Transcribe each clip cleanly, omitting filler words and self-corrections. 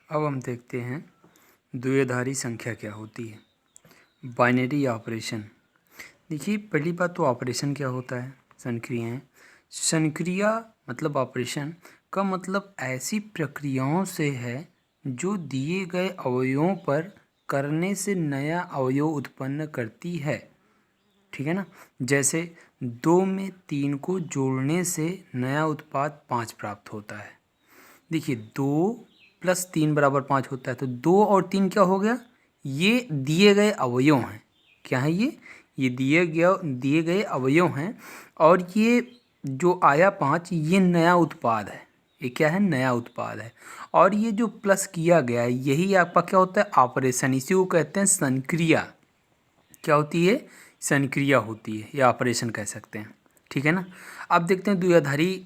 अब हम देखते हैं द्विआधारी संख्या क्या होती है। Binary operation. देखिए, पहली बात तो ऑपरेशन क्या होता है। संक्रियाएं। संक्रिया मतलब ऑपरेशन का मतलब ऐसी प्रक्रियाओं से है जो दिए गए अवयवों पर करने से नया अवयव उत्पन्न करती है। ठीक है ना। जैसे 2 में 3 को जोड़ने से नया उत्पाद 5 प्राप्त होता है। देखिए, 2 + 3 = 5 होता है, तो 2 और 3 क्या हो गया, ये दिए गए अवयव हैं। क्या है ये दिए गए अवयव हैं। और ये जो आया 5 ये नया उत्पाद है। ये क्या है, नया उत्पाद है। और ये जो प्लस किया गया है यही आपका क्या होता है, ऑपरेशन। इसी को कहते हैं संक्रिया। क्या होती है, संक्रिया होती है या ऑपरेशन कह सकते हैं। ठीक है ना। अब देखते हैं द्विआधारी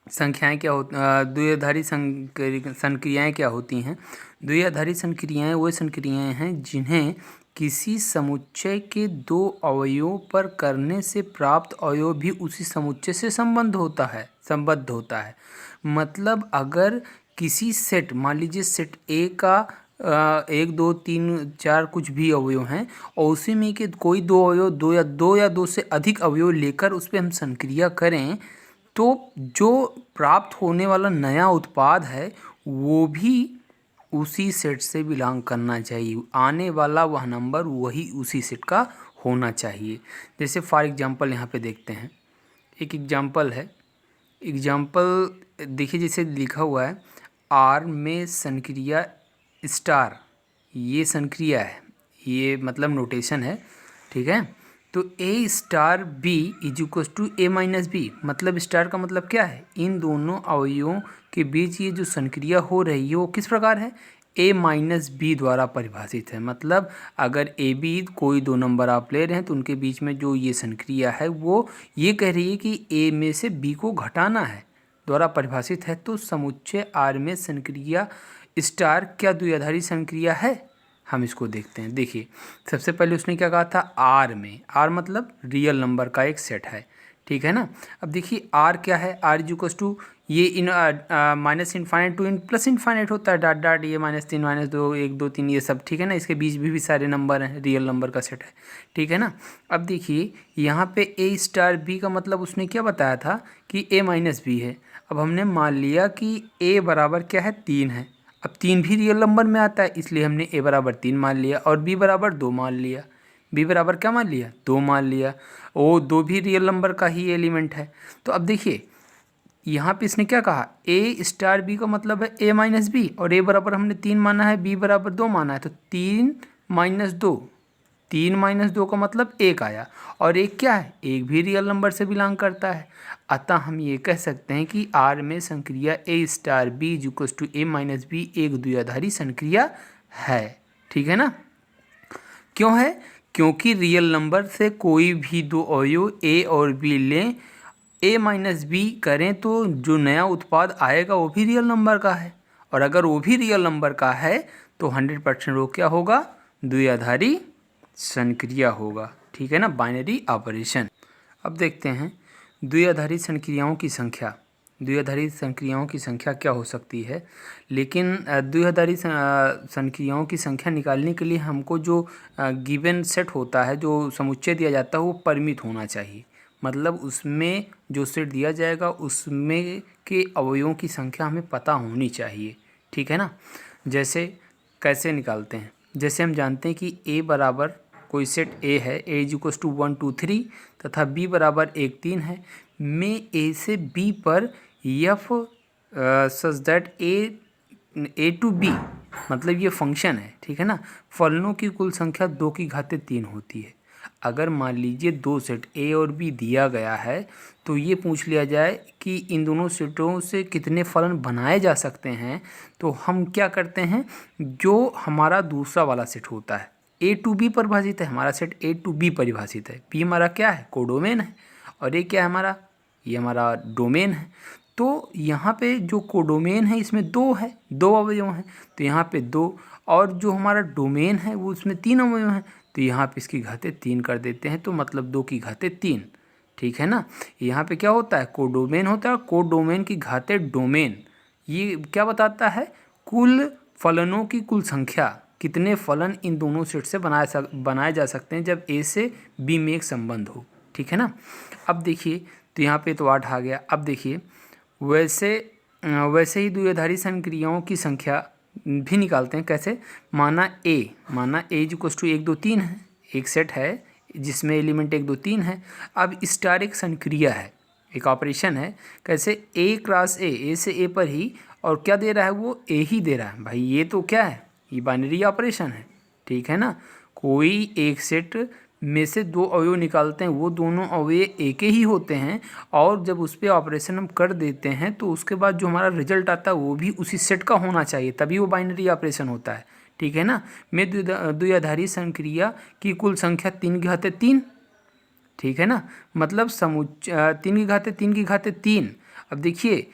संख्याएं क्या होती, द्विआधारी संक्रियाएं क्या होती हैं। द्विआधारी संक्रियाएं वो संक्रियाएं हैं जिन्हें किसी समुच्चय के 2 अवयवों पर करने से प्राप्त अवयव भी उसी समुच्चय से संबद्ध होता है। मतलब अगर किसी सेट, मान लीजिए सेट ए का 1 2 3 4 कुछ भी अवयव हैं और उसी में के कोई 2 अवयव, 2 या 2 से अधिक अवयव लेकर उस पर हम संक्रिया करें तो जो प्राप्त होने वाला नया उत्पाद है वो भी उसी सेट से बिलोंग करना चाहिए। आने वाला वह नंबर वही उसी सेट का होना चाहिए। जैसे फॉर एग्जांपल यहाँ पे देखते हैं, एक एग्जांपल है। एग्जांपल देखिए, जैसे लिखा हुआ है आर में संक्रिया स्टार, ये संक्रिया है, ये मतलब नोटेशन है। ठीक है। तो A*B = A-B, मतलब स्टार का मतलब क्या है, इन दोनों अवयवों के बीच ये जो संक्रिया हो रही है वो किस प्रकार है, A-B द्वारा परिभाषित है। मतलब अगर AB कोई 2 नंबर आप ले रहे हैं तो उनके बीच में जो ये संक्रिया है वो ये कह रही है कि A में से B को घटाना है, द्वारा परिभाषित है। तो समुच्चय R में संक्रिया स्टार क्या द्विआधारी संक्रिया है, हम इसको देखते हैं। देखिए, सबसे पहले उसने क्या कहा था, आर में, आर मतलब रियल नंबर का एक सेट है। ठीक है ना। अब देखिए आर क्या है, आर = ये in minus infinite to in plus infinite होता है, डॉट डॉट, ये -3 -2 1 2 3 ये सब। ठीक है ना। इसके बीच भी सारे नंबर हैं, रियल नंबर का सेट है। ठीक है ना। अब देखिए यहाँ पे A*B का मतलब उसने क्या बताया था कि A-B है। अब हमने मान लिया कि A बराबर क्या है, 3 है। अब 3 भी रियल नंबर में आता है इसलिए हमने A बराबर 3 मान लिया और B बराबर 2 मान लिया। B बराबर क्या मान लिया, 2 मान लिया। ओ 2 भी रियल नंबर का ही एलिमेंट है। तो अब देखिए यहाँ पे इसने क्या कहा, A*B का मतलब है A-B और A बराबर हमने 3 माना है, B बराबर 2 माना है। तो 3 - 2, 3 - 2 का मतलब 1 आया। और 1 क्या है, 1 भी रियल नंबर से बिलोंग करता है। अतः हम ये कह सकते हैं कि R में संक्रिया A*B = A-B एक द्विआधारी संक्रिया है। ठीक है ना। क्यों है, क्योंकि रियल नंबर से कोई भी 2 अवयव A और B लें, A-B करें तो जो नया उत्पाद आएगा वो भी रियल नंबर का है। और अगर वो भी रियल नंबर का है तो 100% वो क्या होगा, द्विआधारी संक्रिया होगा। ठीक है ना, बाइनरी ऑपरेशन। अब देखते हैं द्विआधारी संक्रियाओं की संख्या। द्विआधारी संक्रियाओं की संख्या क्या हो सकती है, लेकिन द्विआधारी संक्रियाओं की संख्या निकालने के लिए हमको जो गिवन सेट होता है, जो समुच्चय दिया जाता है वो परिमित होना चाहिए। मतलब उसमें जो सेट दिया जाएगा उसमें के अवयवों की संख्या हमें पता होनी चाहिए। ठीक है ना। जैसे कैसे निकालते हैं, जैसे हम जानते हैं कि A बराबर कोई सेट A है, A = 1 2 3 तथा B बराबर 1 3 है। मैं A से B पर F such that A to B, मतलब ये फंक्शन है। ठीक है ना। फलनों की कुल संख्या 2⁻³ होती है। अगर मान लीजिए 2 सेट A और B दिया गया है तो ये पूछ लिया जाए कि इन दोनों सेटों से कितने फलन बनाए जा सकते हैं, तो हम क्या करते हैं, जो हमारा दूसरा वाला सेट होता है A to B परिभाषित है, हमारा सेट A to B परिभाषित है। B हमारा क्या है, कोडोमेन है। और ये क्या है हमारा, ये हमारा डोमेन है। तो यहाँ पे जो कोडोमेन है इसमें 2 है, 2 अवयव हैं, तो यहाँ पे 2। और जो हमारा डोमेन है वो उसमें 3 अवयव हैं, तो यहाँ पे इसकी घातें 3 कर देते हैं, तो मतलब 2⁻³ ठीक है ना। यहाँ पे क्या होता है, कोडोमेन होता है, कोडोमेन की घातें डोमेन। ये क्या बताता है, कुल फलनों की कुल संख्या, कितने फलन इन दोनों सेट से बनाए जा सकते हैं जब ए से बी में एक संबंध हो। ठीक है ना। अब देखिए तो यहाँ पे तो 8 आ गया। अब देखिए वैसे ही द्विआधारी संक्रियाओं की संख्या भी निकालते हैं। कैसे? माना ए इक्वल्स टू 1 2 3 है, एक सेट है जिसमें एलिमेंट 1 2 3 है। अब स्टार एक संक्रिया है, एक ऑपरेशन है। कैसे? ए क्रॉस ए से ए पर ही, और क्या दे रहा है वो? ए ही दे रहा है भाई। ये तो क्या है? ये बाइनरी ऑपरेशन है। ठीक है ना। कोई एक सेट में से दो अवयव निकालते हैं, वो दोनों अवयव एक ही होते हैं, और जब उस पर ऑपरेशन हम कर देते हैं तो उसके बाद जो हमारा रिजल्ट आता है वो भी उसी सेट का होना चाहिए, तभी वो बाइनरी ऑपरेशन होता है। ठीक है ना। में द्विआधारी संक्रिया की कुल संख्या 3 की घाते 3। ठीक है ना। मतलब 3 की घाते 3। अब देखिए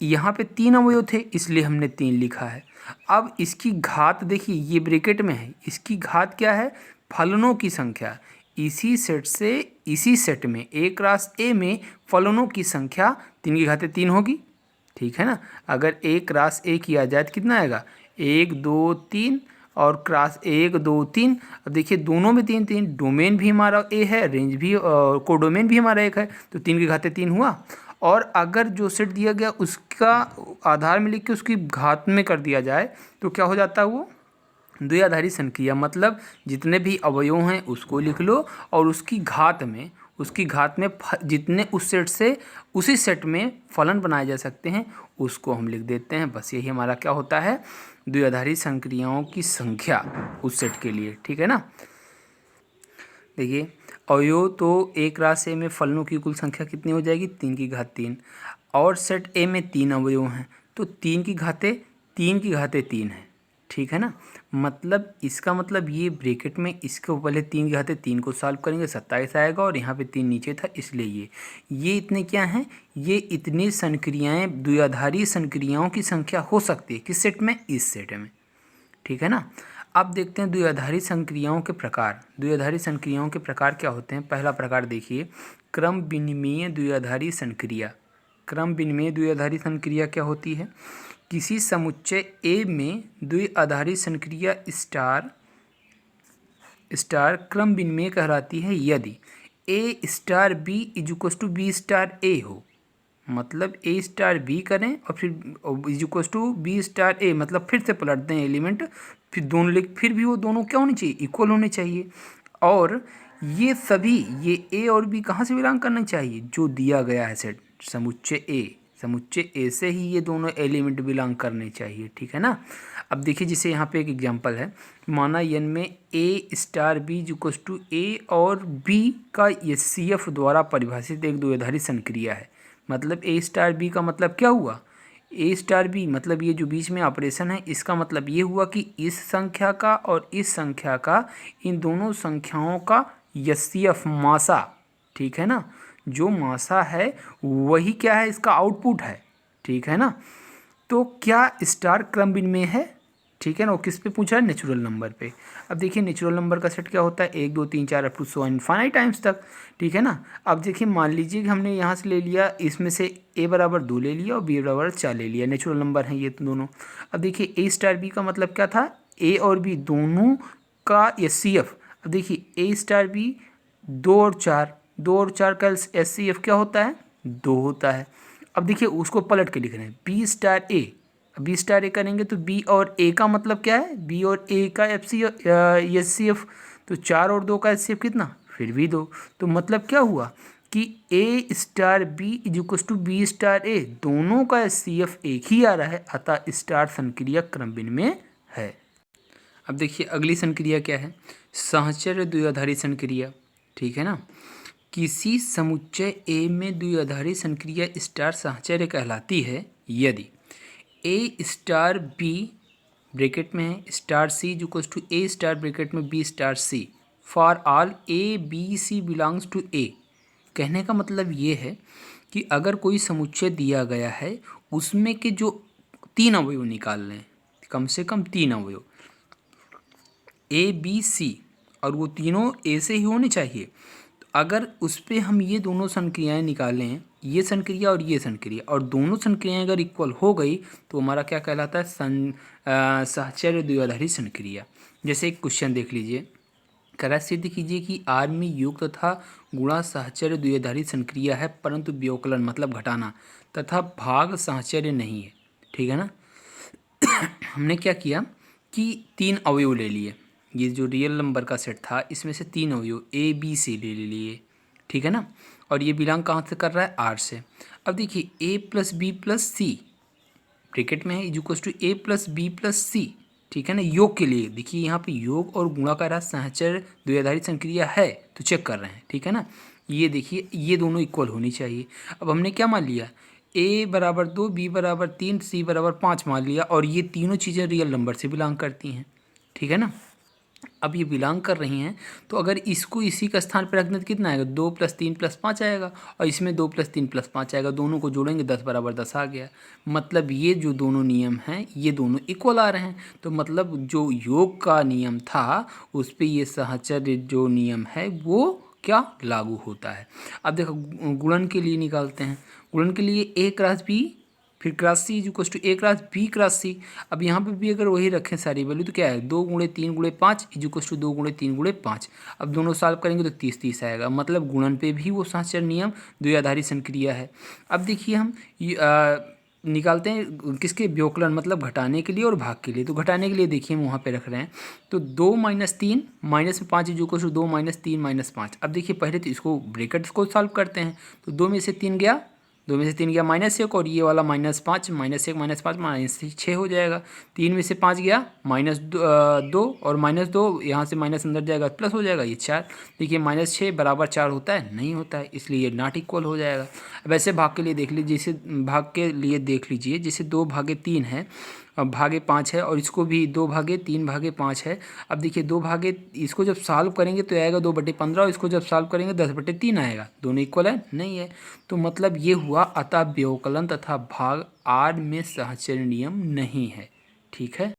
यहाँ पे 3 अवयव थे इसलिए हमने 3 लिखा है। अब इसकी घात देखिए, ये ब्रैकेट में है, इसकी घात क्या है? फलनों की संख्या। इसी सेट से इसी सेट में ए क्रॉस ए में फलनों की संख्या 3 की घाते 3 होगी। ठीक है ना। अगर ए क्रॉस ए किया जाए तो कितना आएगा? 1 2 3 और क्रॉस 1 2 3। अब देखिए दोनों में 3 3, डोमेन भी हमारा ए है, रेंज भी कोडोमेन भी हमारा एक है, तो 3 की घाते 3 हुआ। और अगर जो सेट दिया गया उसका आधार में लिख के उसकी घात में कर दिया जाए तो क्या हो जाता है? वो द्विआधारी संक्रिया। मतलब जितने भी अवयव हैं उसको लिख लो, और उसकी घात में जितने उस सेट से उसी सेट में फलन बनाए जा सकते हैं उसको हम लिख देते हैं। बस यही हमारा क्या होता है? द्विआधारी संक्रियाओं की संख्या उस सेट के लिए। ठीक है ना। देखिए अवयव तो ए क्रॉस ए में फलनों की कुल संख्या कितनी हो जाएगी? 3 की घात 3। और सेट ए में 3 अवयव हैं तो 3 की घाते 3 है। ठीक है ना। मतलब इसका मतलब ये ब्रैकेट में इसको पहले 3 की घाते 3 को सॉल्व करेंगे 27 आएगा, और यहाँ पे 3 नीचे था इसलिए ये इतने क्या हैं? ये इतनी संक्रियाएँ द्विआधारी संक्रियाओं की संख्या हो सकती है। किस सेट में? इस सेट में। ठीक है ना। अब देखते हैं द्विआधारी संक्रियाओं के प्रकार। द्विआधारी संक्रियाओं के प्रकार क्या होते हैं? पहला प्रकार देखिए, क्रम विनिमयीय द्विआधारी संक्रिया। क्रम विनिमयीय द्विआधारी संक्रिया क्या होती है? किसी समुच्चय ए में द्विआधारी संक्रिया स्टार क्रम विनिमय कहलाती है यदि A star B equals to B star A हो। मतलब ए स्टार बी करें और फिर equals to B star A, मतलब फिर से पलट दें एलिमेंट, फिर दोनों लिख, फिर भी वो दोनों क्या होने चाहिए? इक्वल होने चाहिए। और ये सभी, ये ए और बी कहाँ से बिलोंग करना चाहिए? जो दिया गया है सेट समुच्चय ए से ही ये दोनों एलिमेंट बिलोंग करने चाहिए। ठीक है ना। अब देखिए जैसे यहाँ पे एक एग्जांपल है, माना n में ए स्टार बी इक्वल्स टू ए और बी का HCF द्वारा परिभाषित एक द्विआधारी संक्रिया है। मतलब ए स्टार बी का मतलब क्या हुआ? ए स्टार बी मतलब ये जो बीच में ऑपरेशन है इसका मतलब ये हुआ कि इस संख्या का और इस संख्या का, इन दोनों संख्याओं का HCF मासा, ठीक है ना, जो मासा है वही क्या है? इसका आउटपुट है। ठीक है ना। तो क्या स्टार क्रम विनिमय है? ठीक है ना। वो किस पे पूछा है? नेचुरल नंबर पे। अब देखिए नेचुरल नंबर का सेट क्या होता है? 1 2 3 4 up to so infinite times तक। ठीक है ना। अब देखिए मान लीजिए कि हमने यहाँ से ले लिया, इसमें से a बराबर 2 ले लिया और b बराबर 4 ले लिया। नेचुरल नंबर हैं ये दोनों। अब देखिए ए स्टार बी का मतलब क्या था? a और b दोनों का HCF। अब देखिए ए स्टार बी 2 और 4 का HCF क्या होता है? 2 होता है। अब देखिए उसको पलट के लिख रहे हैं, बी स्टार ए करेंगे तो बी और ए का मतलब क्या है? बी और ए का HCF, तो 4 और 2 का HCF कितना? फिर भी 2। तो मतलब क्या हुआ कि A star B equals to B star A, दोनों का HCF एक ही आ रहा है, अतः स्टार संक्रिया क्रम विनिमय है। अब देखिए अगली संक्रिया क्या है? सहचर्य द्विआधारी संक्रिया। ठीक है ना। किसी समुच्चय ए में द्विआधारी संक्रिया स्टार सहचर्य कहलाती है यदि ए स्टार बी ब्रैकेट में है star C equals to A star bracket में B star C for all A B C belongs to A. कहने का मतलब ये है कि अगर कोई समुच्चय दिया गया है उसमें के जो 3 अवयव निकाल लें, कम से कम 3 अवयव ए बी सी, और वो तीनों ए से ही होने चाहिए। तो अगर उस पर हम ये दोनों संक्रियाएँ निकालें ये संक्रिया और ये संक्रिया, और दोनों संक्रियाएं अगर इक्वल हो गई तो हमारा क्या कहलाता है, सहचर्य द्विआधारी संक्रिया। जैसे एक क्वेश्चन देख लीजिए, करा सिद्ध कीजिए कि R में योग तथा गुणा सहचर्य द्विआधारी संक्रिया है, परंतु व्यवकलन मतलब घटाना तथा भाग सहचर्य नहीं है। ठीक है ना। हमने क्या किया कि 3 अवयव ले लिए, ये जो रियल नंबर का सेट था इसमें से 3 अवयव A B C ले लिए। ठीक है ना। और ये बिलोंग कहाँ से कर रहा है, R से। अब देखिए A plus B plus C bracket में है is equal to A plus B plus C. ठीक है ना। योग के लिए देखिए यहाँ पे योग और गुणा का रहा सहचर्य द्विआधारी संक्रिया है तो चेक कर रहे हैं। ठीक है ना। ये देखिए ये दोनों इक्वल होनी चाहिए। अब हमने क्या मान लिया, A बराबर 2, B बराबर 3, C बराबर 5 मान लिया, और ये तीनों चीज़ें रियल नंबर से बिलोंग करती हैं। ठीक है ना। अब ये बिलोंग कर रही हैं तो अगर इसको इसी का स्थान पर रखने तो कितना आएगा, 2 + 3 + 5 आएगा, और इसमें 2 + 3 + 5 आएगा, दोनों को जोड़ेंगे 10 बराबर 10 आ गया। मतलब ये जो दोनों नियम हैं ये दोनों इक्वल आ रहे हैं, तो मतलब जो योग का नियम था उस पर ये सहचर्य जो नियम है वो क्या लागू होता है। अब देखो गुणन के लिए निकालते हैं, गुणन के लिए A क्रॉस B फिर cross C is equal to A cross B cross C। अब यहाँ पे भी अगर वही रखें सारी वैल्यू तो क्या है, 2 × 3 × 5 इज इक्वल टू 2 × 3 × 5। अब दोनों सॉल्व करेंगे तो 30 30 आएगा, मतलब गुणन पे भी वो सहचर्य नियम द्विआधारी संक्रिया है। अब देखिए हम निकालते हैं किसके, व्यवकलन मतलब घटाने के लिए और भाग के लिए। तो घटाने के लिए देखिए हम वहाँ पे रख रहे हैं, तो 2 - 3 माइनस में 5 इज इक्वल टू 2 - 3 - 5। अब देखिए पहले तो इसको ब्रैकेट्स को सॉल्व करते हैं, तो 2 में से 3 गया, 2 में से 3 गया -1, और ये वाला -5 -1 -5 -6 हो जाएगा। 3 में से 5 गया -2, और -2 यहाँ से माइनस अंदर जाएगा प्लस हो जाएगा, ये 4। देखिए -6 बराबर 4 होता है, नहीं होता है, इसलिए ये नॉट इक्वल हो जाएगा। अब ऐसे भाग के लिए देख लीजिए, जैसे भाग के लिए देख लीजिए, जैसे 2/3 है, अब भागे 5 है, और इसको भी 2/3/5 है। अब देखिए इसको जब सॉल्व करेंगे तो आएगा 2/15, और इसको जब सॉल्व करेंगे 10/3 आएगा। दोनों इक्वल है, नहीं है। तो मतलब ये हुआ, अतः व्यवकलन तथा भाग R में सहचर्य नियम नहीं है। ठीक है।